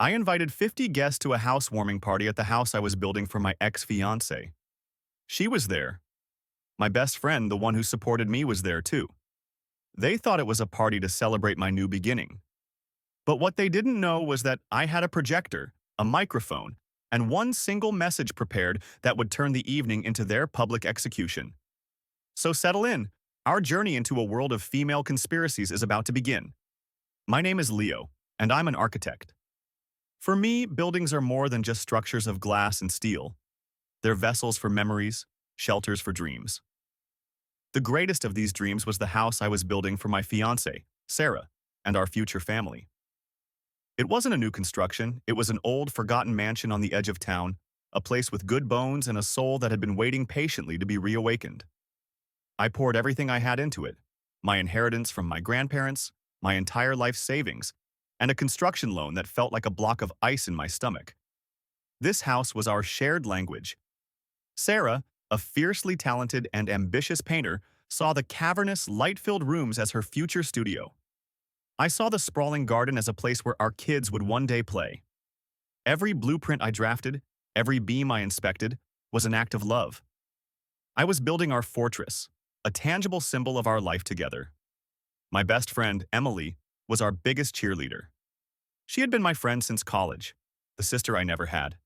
I invited 50 guests to a housewarming party at the house I was building for my ex-fiancée. She was there. My best friend, the one who supported me, was there too. They thought it was a party to celebrate my new beginning. But what they didn't know was that I had a projector, a microphone, and one single message prepared that would turn the evening into their public execution. So settle in. Our journey into a world of female conspiracies is about to begin. My name is Leo, and I'm an architect. For me, buildings are more than just structures of glass and steel. They're vessels for memories, shelters for dreams. The greatest of these dreams was the house I was building for my fiancée, Sarah, and our future family. It wasn't a new construction, it was an old, forgotten mansion on the edge of town, a place with good bones and a soul that had been waiting patiently to be reawakened. I poured everything I had into it, my inheritance from my grandparents, my entire life savings, and a construction loan that felt like a block of ice in my stomach. This house was our shared language. Sarah, a fiercely talented and ambitious painter, saw the cavernous, light-filled rooms as her future studio. I saw the sprawling garden as a place where our kids would one day play. Every blueprint I drafted, every beam I inspected, was an act of love. I was building our fortress, a tangible symbol of our life together. My best friend, Emily, was our biggest cheerleader. She had been my friend since college, the sister I never had.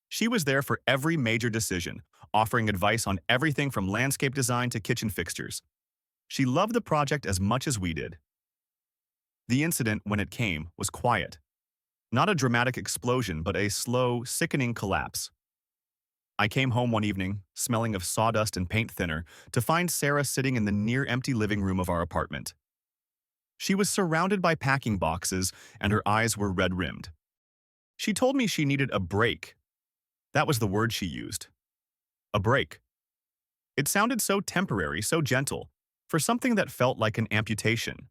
She was there for every major decision, offering advice on everything from landscape design to kitchen fixtures. She loved the project as much as we did. The incident, when it came, was quiet. Not a dramatic explosion, but a slow, sickening collapse. I came home one evening, smelling of sawdust and paint thinner, to find Sarah sitting in the near-empty living room of our apartment. She was surrounded by packing boxes, and her eyes were red-rimmed. She told me she needed a break. That was the word she used. A break. It sounded so temporary, so gentle, for something that felt like an amputation.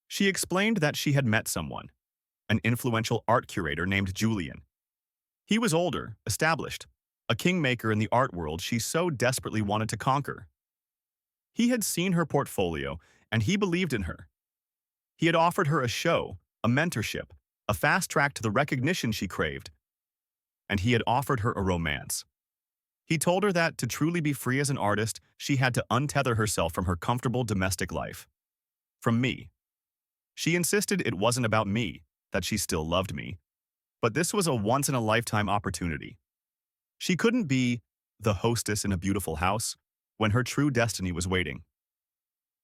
She explained that she had met someone, an influential art curator named Julian. He was older, established, a kingmaker in the art world she so desperately wanted to conquer. He had seen her portfolio, and he believed in her. He had offered her a show, a mentorship, a fast track to the recognition she craved, and he had offered her a romance. He told her that to truly be free as an artist, she had to untether herself from her comfortable domestic life. From me. She insisted it wasn't about me, that she still loved me. But this was a once-in-a-lifetime opportunity. She couldn't be the hostess in a beautiful house when her true destiny was waiting.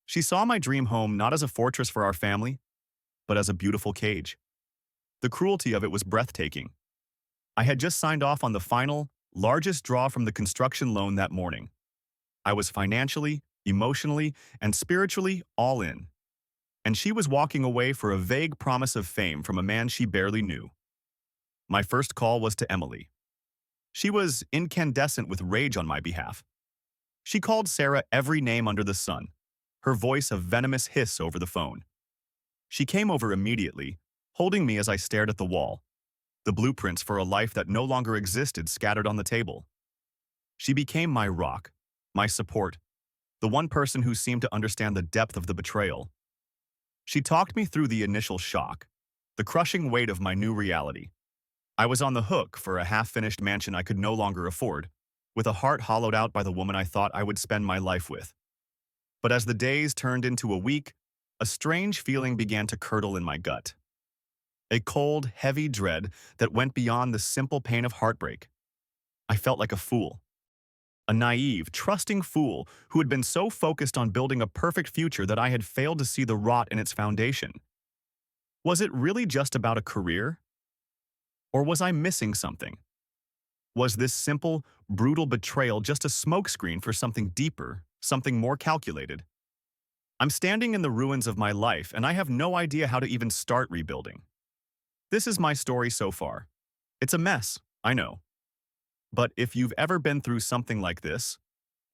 She saw my dream home not as a fortress for our family, but as a beautiful cage. The cruelty of it was breathtaking. I had just signed off on the final, largest draw from the construction loan that morning. I was financially, emotionally, and spiritually all in. And she was walking away for a vague promise of fame from a man she barely knew. My first call was to Emily. She was incandescent with rage on my behalf. She called Sarah every name under the sun, her voice a venomous hiss over the phone. She came over immediately, holding me as I stared at the wall, the blueprints for a life that no longer existed scattered on the table. She became my rock, my support, the one person who seemed to understand the depth of the betrayal. She talked me through the initial shock, the crushing weight of my new reality. I was on the hook for a half-finished mansion I could no longer afford, with a heart hollowed out by the woman I thought I would spend my life with. But as the days turned into a week, a strange feeling began to curdle in my gut. A cold, heavy dread that went beyond the simple pain of heartbreak. I felt like a fool. A naive, trusting fool who had been so focused on building a perfect future that I had failed to see the rot in its foundation. Was it really just about a career? Or was I missing something? Was this simple, brutal betrayal just a smokescreen for something deeper, something more calculated? I'm standing in the ruins of my life, and I have no idea how to even start rebuilding. This is my story so far. It's a mess, I know. But if you've ever been through something like this,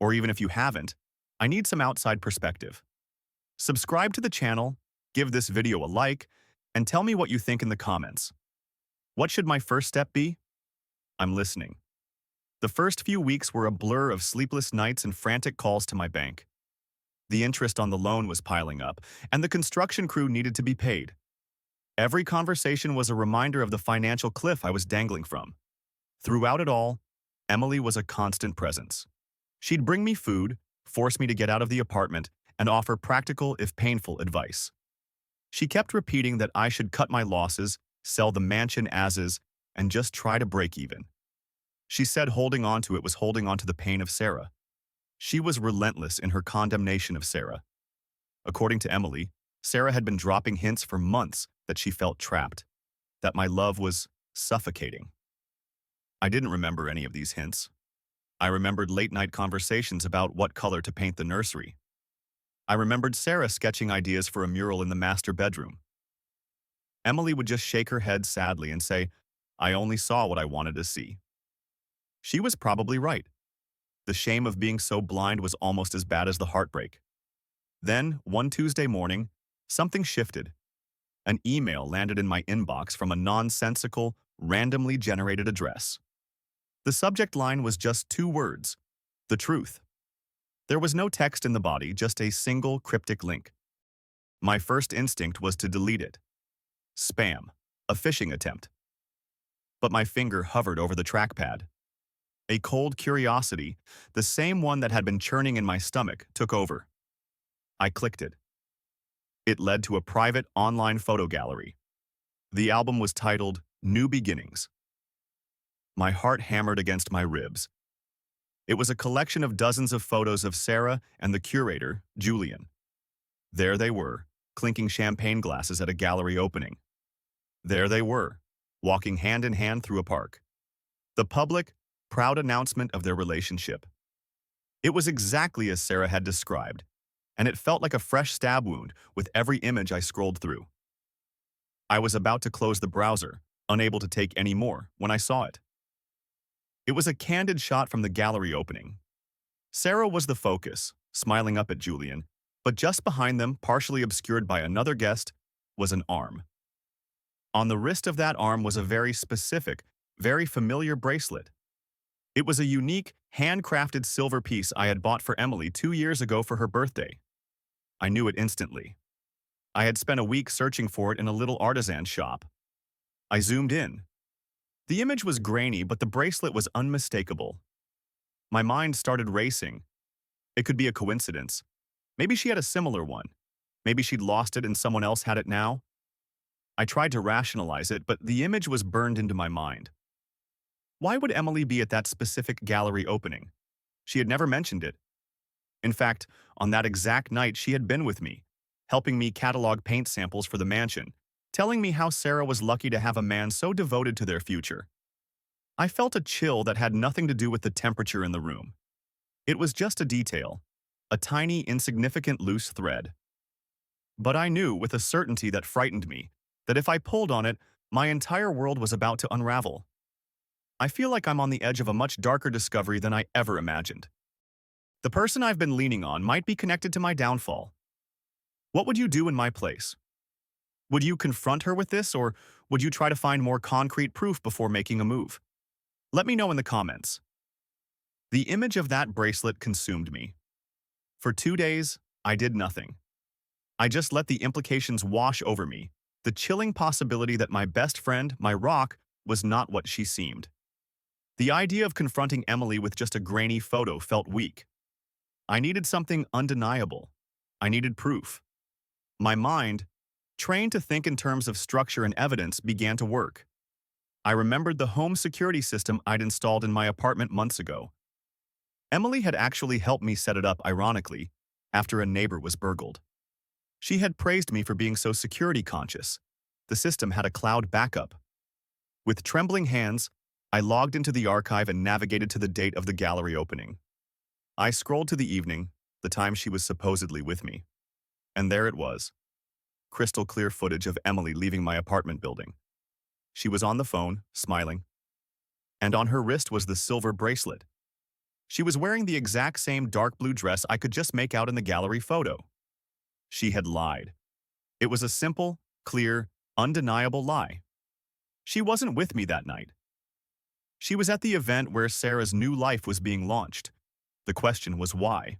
or even if you haven't, I need some outside perspective. Subscribe to the channel, give this video a like, and tell me what you think in the comments. What should my first step be? I'm listening. The first few weeks were a blur of sleepless nights and frantic calls to my bank. The interest on the loan was piling up, and the construction crew needed to be paid. Every conversation was a reminder of the financial cliff I was dangling from. Throughout it all, Emily was a constant presence. She'd bring me food, force me to get out of the apartment, and offer practical, if painful, advice. She kept repeating that I should cut my losses, sell the mansion as is, and just try to break even. She said holding on to it was holding on to the pain of Sarah. She was relentless in her condemnation of Sarah. According to Emily, Sarah had been dropping hints for months that she felt trapped, that my love was suffocating. I didn't remember any of these hints. I remembered late-night conversations about what color to paint the nursery. I remembered Sarah sketching ideas for a mural in the master bedroom. Emily would just shake her head sadly and say, "I only saw what I wanted to see." She was probably right. The shame of being so blind was almost as bad as the heartbreak. Then, one Tuesday morning, something shifted. An email landed in my inbox from a nonsensical, randomly generated address. The subject line was just 2 words: the truth. There was no text in the body, just a single cryptic link. My first instinct was to delete it. Spam, a phishing attempt. But my finger hovered over the trackpad. A cold curiosity, the same one that had been churning in my stomach, took over. I clicked it. It led to a private online photo gallery. The album was titled New Beginnings. My heart hammered against my ribs. It was a collection of dozens of photos of Sarah and the curator, Julian. There they were, clinking champagne glasses at a gallery opening. There they were, walking hand in hand through a park. The public, proud announcement of their relationship. It was exactly as Sarah had described, and it felt like a fresh stab wound with every image I scrolled through. I was about to close the browser, unable to take any more, when I saw it. It was a candid shot from the gallery opening. Sarah was the focus, smiling up at Julian, but just behind them, partially obscured by another guest, was an arm. On the wrist of that arm was a very specific, very familiar bracelet. It was a unique, handcrafted silver piece I had bought for Emily 2 years ago for her birthday. I knew it instantly. I had spent a week searching for it in a little artisan shop. I zoomed in. The image was grainy, but the bracelet was unmistakable. My mind started racing. It could be a coincidence. Maybe she had a similar one. Maybe she'd lost it and someone else had it now. I tried to rationalize it, but the image was burned into my mind. Why would Emily be at that specific gallery opening? She had never mentioned it. In fact, on that exact night she had been with me, helping me catalog paint samples for the mansion, telling me how Sarah was lucky to have a man so devoted to their future. I felt a chill that had nothing to do with the temperature in the room. It was just a detail, a tiny, insignificant loose thread. But I knew with a certainty that frightened me that if I pulled on it, my entire world was about to unravel. I feel like I'm on the edge of a much darker discovery than I ever imagined. The person I've been leaning on might be connected to my downfall. What would you do in my place? Would you confront her with this, or would you try to find more concrete proof before making a move? Let me know in the comments. The image of that bracelet consumed me. For 2 days, I did nothing. I just let the implications wash over me, the chilling possibility that my best friend, my rock, was not what she seemed. The idea of confronting Emily with just a grainy photo felt weak. I needed something undeniable. I needed proof. My mind, trained to think in terms of structure and evidence, began to work. I remembered the home security system I'd installed in my apartment months ago. Emily had actually helped me set it up, ironically, after a neighbor was burgled. She had praised me for being so security conscious. The system had a cloud backup. With trembling hands, I logged into the archive and navigated to the date of the gallery opening. I scrolled to the evening, the time she was supposedly with me. And there it was. Crystal clear footage of Emily leaving my apartment building. She was on the phone, smiling. And on her wrist was the silver bracelet. She was wearing the exact same dark blue dress I could just make out in the gallery photo. She had lied. It was a simple, clear, undeniable lie. She wasn't with me that night. She was at the event where Sarah's new life was being launched. The question was why.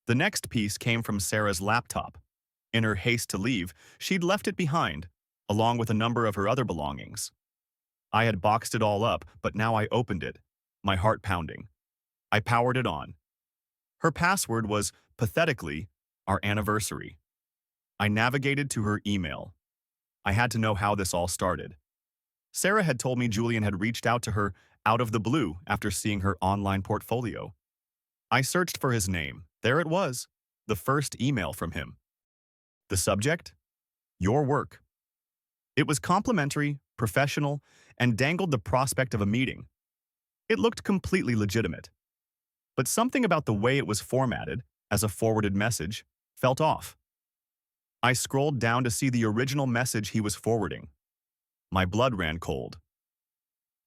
The next piece came from Sarah's laptop. In her haste to leave, she'd left it behind, along with a number of her other belongings. I had boxed it all up, but now I opened it, my heart pounding. I powered it on. Her password was, pathetically, our anniversary. I navigated to her email. I had to know how this all started. Sarah had told me Julian had reached out to her out of the blue after seeing her online portfolio. I searched for his name. There it was, the first email from him. The subject? Your work. It was complimentary, professional, and dangled the prospect of a meeting. It looked completely legitimate. But something about the way it was formatted, as a forwarded message, felt off. I scrolled down to see the original message he was forwarding. My blood ran cold.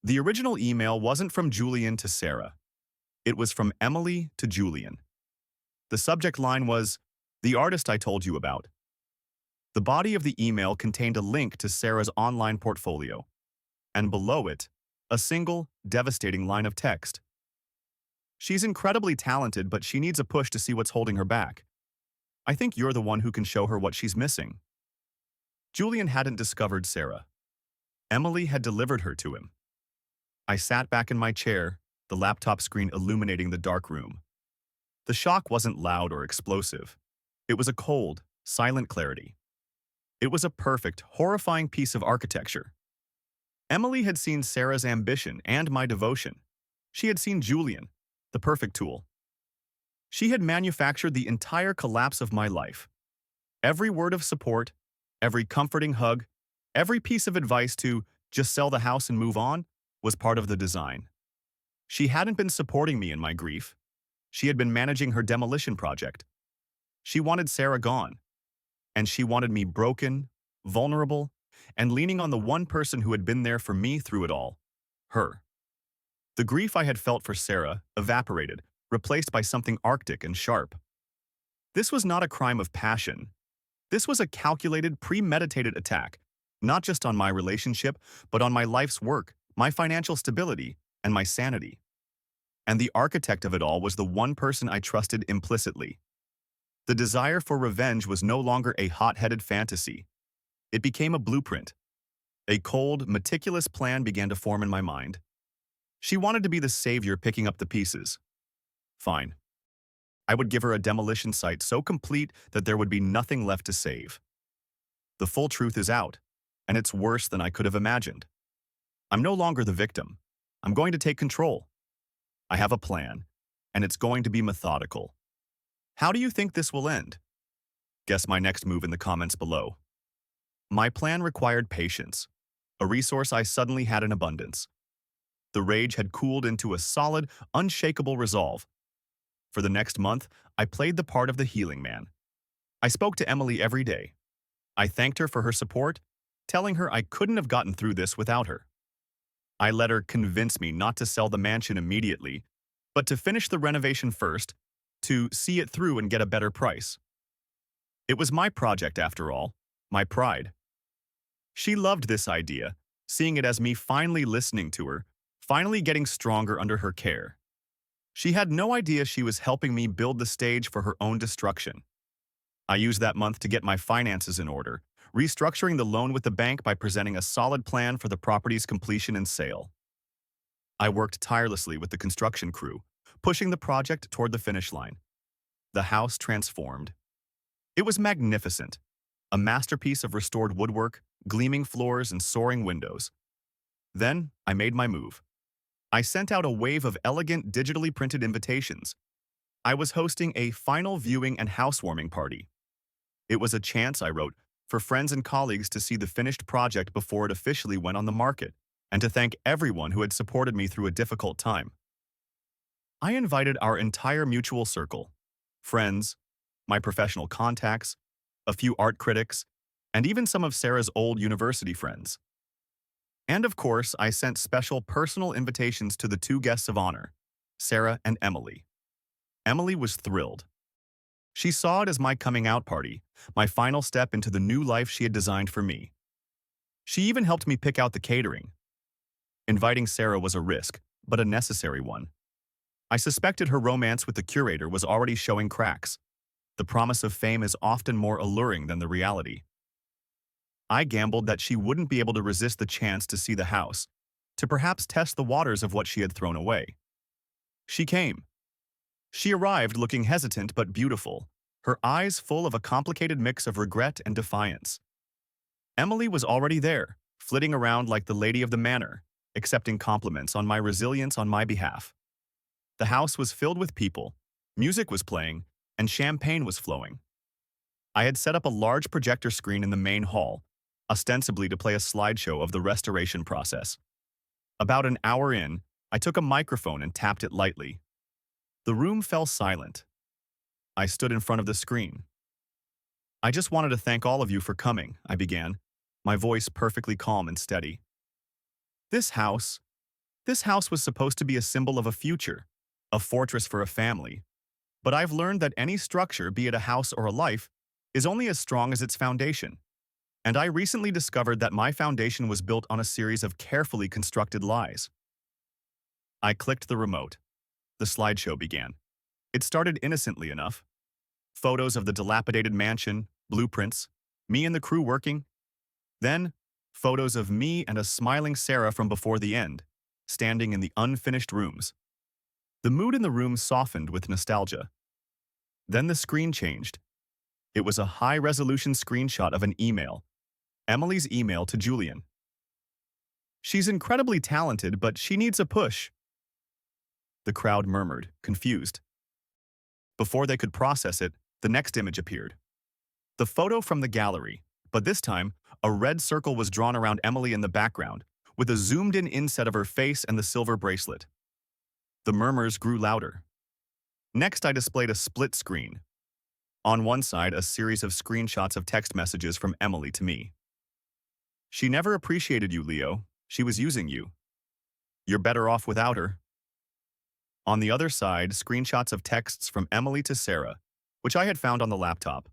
The original email wasn't from Julian to Sarah. It was from Emily to Julian. The subject line was, "The artist I told you about." The body of the email contained a link to Sarah's online portfolio, and below it, a single, devastating line of text. "She's incredibly talented, but she needs a push to see what's holding her back. I think you're the one who can show her what she's missing." Julian hadn't discovered Sarah. Emily had delivered her to him. I sat back in my chair, the laptop screen illuminating the dark room. The shock wasn't loud or explosive. It was a cold, silent clarity. It was a perfect, horrifying piece of architecture. Emily had seen Sarah's ambition and my devotion. She had seen Julian, the perfect tool. She had manufactured the entire collapse of my life. Every word of support, every comforting hug, every piece of advice to just sell the house and move on was part of the design. She hadn't been supporting me in my grief. She had been managing her demolition project. She wanted Sarah gone, and she wanted me broken, vulnerable, and leaning on the one person who had been there for me through it all, her. The grief I had felt for Sarah evaporated, replaced by something arctic and sharp. This was not a crime of passion. This was a calculated, premeditated attack, not just on my relationship, but on my life's work, my financial stability, and my sanity. And the architect of it all was the one person I trusted implicitly. The desire for revenge was no longer a hot-headed fantasy. It became a blueprint. A cold, meticulous plan began to form in my mind. She wanted to be the savior picking up the pieces. Fine. I would give her a demolition site so complete that there would be nothing left to save. The full truth is out, and it's worse than I could have imagined. I'm no longer the victim. I'm going to take control. I have a plan, and it's going to be methodical. How do you think this will end? Guess my next move in the comments below. My plan required patience, a resource I suddenly had in abundance. The rage had cooled into a solid, unshakable resolve. For the next month, I played the part of the healing man. I spoke to Emily every day. I thanked her for her support, telling her I couldn't have gotten through this without her. I let her convince me not to sell the mansion immediately, but to finish the renovation first, to see it through and get a better price. It was my project after all, my pride. She loved this idea, seeing it as me finally listening to her, finally getting stronger under her care. She had no idea she was helping me build the stage for her own destruction. I used that month to get my finances in order, restructuring the loan with the bank by presenting a solid plan for the property's completion and sale. I worked tirelessly with the construction crew, pushing the project toward the finish line. The house transformed. It was magnificent, a masterpiece of restored woodwork, gleaming floors, and soaring windows. Then I made my move. I sent out a wave of elegant, digitally printed invitations. I was hosting a final viewing and housewarming party. It was a chance, I wrote, for friends and colleagues to see the finished project before it officially went on the market, and to thank everyone who had supported me through a difficult time. I invited our entire mutual circle, friends, my professional contacts, a few art critics, and even some of Sarah's old university friends. And of course, I sent special personal invitations to the two guests of honor, Sarah and Emily. Emily was thrilled. She saw it as my coming out party, my final step into the new life she had designed for me. She even helped me pick out the catering. Inviting Sarah was a risk, but a necessary one. I suspected her romance with the curator was already showing cracks. The promise of fame is often more alluring than the reality. I gambled that she wouldn't be able to resist the chance to see the house, to perhaps test the waters of what she had thrown away. She came. She arrived looking hesitant but beautiful, her eyes full of a complicated mix of regret and defiance. Emily was already there, flitting around like the lady of the manor, accepting compliments on my resilience on my behalf. The house was filled with people, music was playing, and champagne was flowing. I had set up a large projector screen in the main hall, ostensibly to play a slideshow of the restoration process. About an hour in, I took a microphone and tapped it lightly. The room fell silent. I stood in front of the screen. "I just wanted to thank all of you for coming," I began, my voice perfectly calm and steady. This house was supposed to be a symbol of a future, a fortress for a family. But I've learned that any structure, be it a house or a life, is only as strong as its foundation. And I recently discovered that my foundation was built on a series of carefully constructed lies. I clicked the remote. The slideshow began. It started innocently enough. Photos of the dilapidated mansion, blueprints, me and the crew working. Then, photos of me and a smiling Sarah from before the end, standing in the unfinished rooms. The mood in the room softened with nostalgia. Then the screen changed. It was a high-resolution screenshot of an email, Emily's email to Julian. "She's incredibly talented, but she needs a push," the crowd murmured, confused. Before they could process it, the next image appeared. The photo from the gallery, but this time, a red circle was drawn around Emily in the background, with a zoomed-in inset of her face and the silver bracelet. The murmurs grew louder. Next, I displayed a split screen. On one side, a series of screenshots of text messages from Emily to me. "She never appreciated you, Leo. She was using you. You're better off without her." On the other side, screenshots of texts from Emily to Sarah, which I had found on the laptop.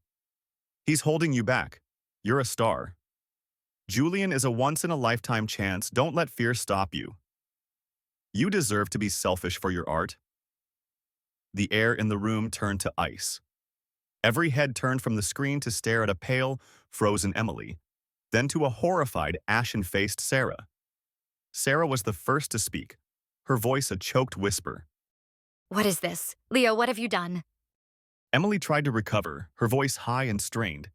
"He's holding you back. You're a star. Julian is a once-in-a-lifetime chance. Don't let fear stop you. You deserve to be selfish for your art." The air in the room turned to ice. Every head turned from the screen to stare at a pale, frozen Emily, then to a horrified, ashen-faced Sarah. Sarah was the first to speak, her voice a choked whisper. "What is this? Leo, what have you done?" Emily tried to recover, her voice high and strained.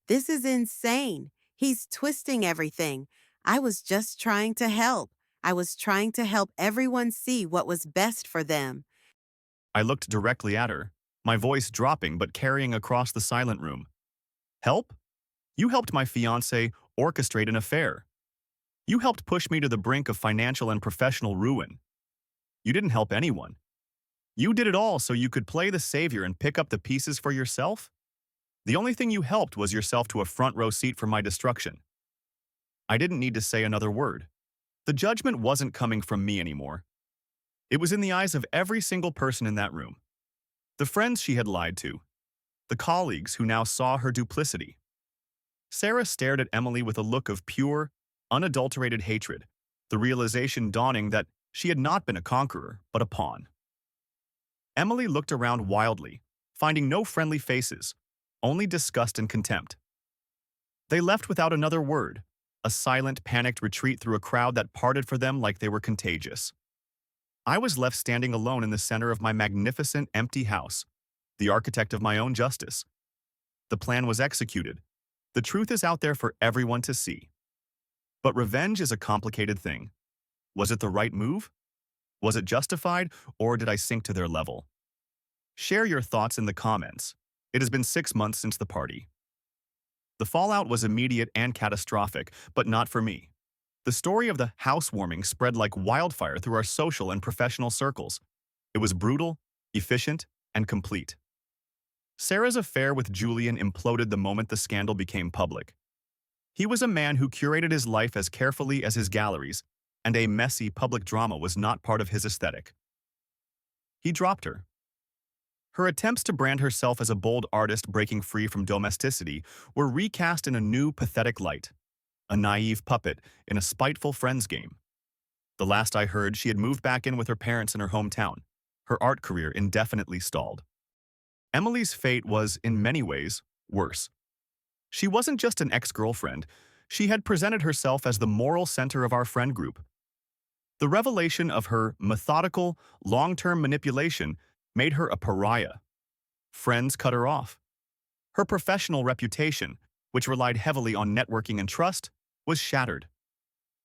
"This is insane. He's twisting everything. I was just trying to help. I was trying to help everyone see what was best for them." I looked directly at her, my voice dropping but carrying across the silent room. "Help? You helped my fiancé orchestrate an affair. You helped push me to the brink of financial and professional ruin. You didn't help anyone. You did it all so you could play the savior and pick up the pieces for yourself? The only thing you helped was yourself to a front-row seat for my destruction." I didn't need to say another word. The judgment wasn't coming from me anymore. It was in the eyes of every single person in that room. The friends she had lied to. The colleagues who now saw her duplicity. Sarah stared at Emily with a look of pure, unadulterated hatred, the realization dawning that she had not been a conqueror, but a pawn. Emily looked around wildly, finding no friendly faces, only disgust and contempt. They left without another word, a silent, panicked retreat through a crowd that parted for them like they were contagious. I was left standing alone in the center of my magnificent, empty house, the architect of my own justice. The plan was executed. The truth is out there for everyone to see. But revenge is a complicated thing. Was it the right move? Was it justified, or did I sink to their level? Share your thoughts in the comments. It has been 6 months since the party. The fallout was immediate and catastrophic, but not for me. The story of the housewarming spread like wildfire through our social and professional circles. It was brutal, efficient, and complete. Sarah's affair with Julian imploded the moment the scandal became public. He was a man who curated his life as carefully as his galleries, and a messy public drama was not part of his aesthetic. He dropped her. Her attempts to brand herself as a bold artist breaking free from domesticity were recast in a new, pathetic light. A naive puppet in a spiteful friends game. The last I heard, she had moved back in with her parents in her hometown, her art career indefinitely stalled. Emily's fate was, in many ways, worse. She wasn't just an ex-girlfriend. She had presented herself as the moral center of our friend group. The revelation of her methodical, long-term manipulation made her a pariah. Friends cut her off. Her professional reputation, which relied heavily on networking and trust, was shattered.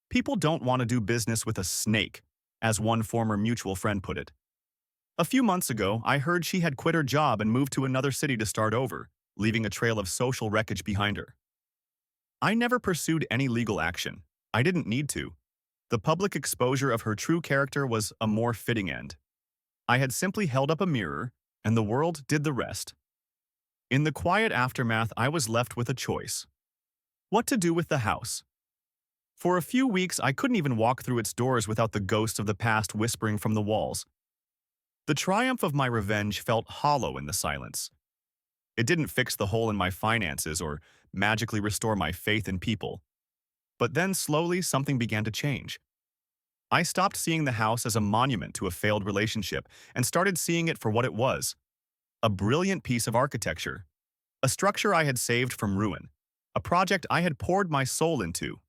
People don't want to do business with a snake, as one former mutual friend put it. A few months ago, I heard she had quit her job and moved to another city to start over, leaving a trail of social wreckage behind her. I never pursued any legal action. I didn't need to. The public exposure of her true character was a more fitting end. I had simply held up a mirror, and the world did the rest. In the quiet aftermath, I was left with a choice. What to do with the house? For a few weeks, I couldn't even walk through its doors without the ghosts of the past whispering from the walls. The triumph of my revenge felt hollow in the silence. It didn't fix the hole in my finances or magically restore my faith in people. But then slowly something began to change. I stopped seeing the house as a monument to a failed relationship and started seeing it for what it was. A brilliant piece of architecture. A structure I had saved from ruin. A project I had poured my soul into.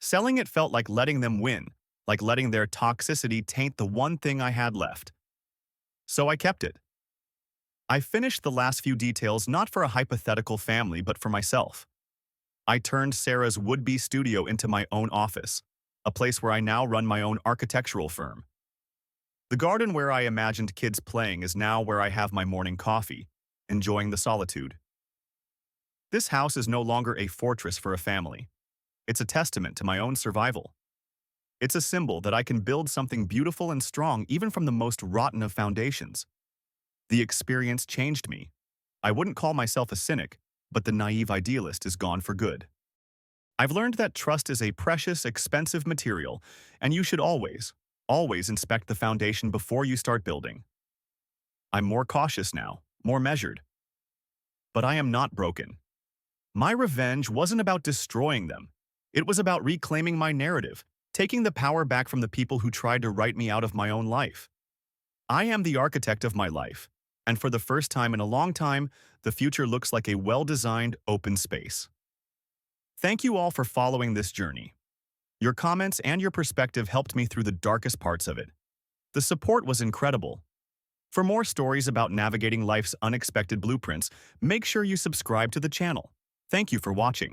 Selling it felt like letting them win, like letting their toxicity taint the one thing I had left. So I kept it. I finished the last few details not for a hypothetical family, but for myself. I turned Sarah's would-be studio into my own office, a place where I now run my own architectural firm. The garden where I imagined kids playing is now where I have my morning coffee, enjoying the solitude. This house is no longer a fortress for a family. It's a testament to my own survival. It's a symbol that I can build something beautiful and strong even from the most rotten of foundations. The experience changed me. I wouldn't call myself a cynic, but the naive idealist is gone for good. I've learned that trust is a precious, expensive material, and you should always inspect the foundation before you start building. I'm more cautious now, more measured. But I am not broken. My revenge wasn't about destroying them. It was about reclaiming my narrative, taking the power back from the people who tried to write me out of my own life. I am the architect of my life, and for the first time in a long time, the future looks like a well-designed, open space. Thank you all for following this journey. Your comments and your perspective helped me through the darkest parts of it. The support was incredible. For more stories about navigating life's unexpected blueprints, make sure you subscribe to the channel. Thank you for watching.